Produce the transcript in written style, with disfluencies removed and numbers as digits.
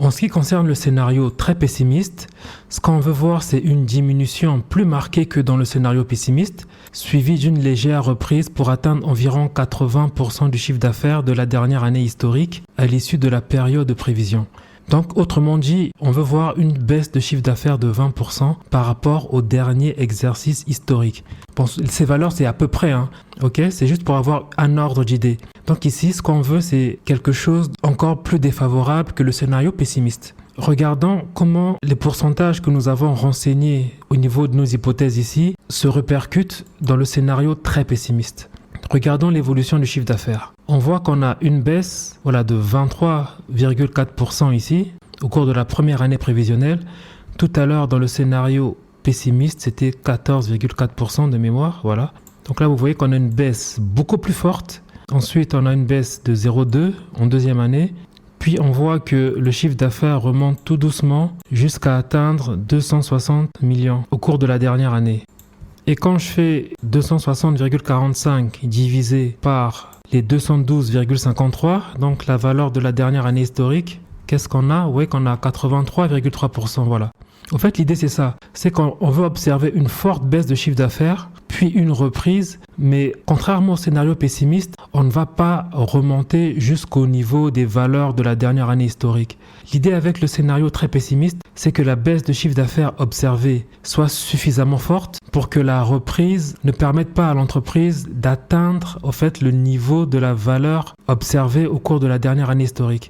En ce qui concerne le scénario très pessimiste, ce qu'on veut voir, c'est une diminution plus marquée que dans le scénario pessimiste, suivie d'une légère reprise pour atteindre environ 80% du chiffre d'affaires de la dernière année historique à l'issue de la période de prévision. Donc, autrement dit, on veut voir une baisse de chiffre d'affaires de 20% par rapport au dernier exercice historique. Bon, ces valeurs, c'est à peu près, ok? C'est juste pour avoir un ordre d'idée. Donc ici, ce qu'on veut, c'est quelque chose encore plus défavorable que le scénario pessimiste. Regardons comment les pourcentages que nous avons renseignés au niveau de nos hypothèses ici se répercutent dans le scénario très pessimiste. Regardons l'évolution du chiffre d'affaires. On voit qu'on a une baisse de 23,4% ici au cours de la première année prévisionnelle. Tout à l'heure, dans le scénario pessimiste, c'était 14,4% de mémoire. Voilà. Donc là, vous voyez qu'on a une baisse beaucoup plus forte. Ensuite, on a une baisse de 0,2 en deuxième année. Puis, on voit que le chiffre d'affaires remonte tout doucement jusqu'à atteindre 260 millions au cours de la dernière année. Et quand je fais 260,45 divisé par les 212,53, donc la valeur de la dernière année historique, qu'est-ce qu'on a? Oui, qu'on a 83,3%, voilà. En fait, l'idée, c'est ça. C'est qu'on veut observer une forte baisse de chiffre d'affaires, puis une reprise, mais contrairement au scénario pessimiste, on ne va pas remonter jusqu'au niveau des valeurs de la dernière année historique. L'idée avec le scénario très pessimiste, c'est que la baisse de chiffre d'affaires observée soit suffisamment forte pour que la reprise ne permette pas à l'entreprise d'atteindre le niveau de la valeur observée au cours de la dernière année historique.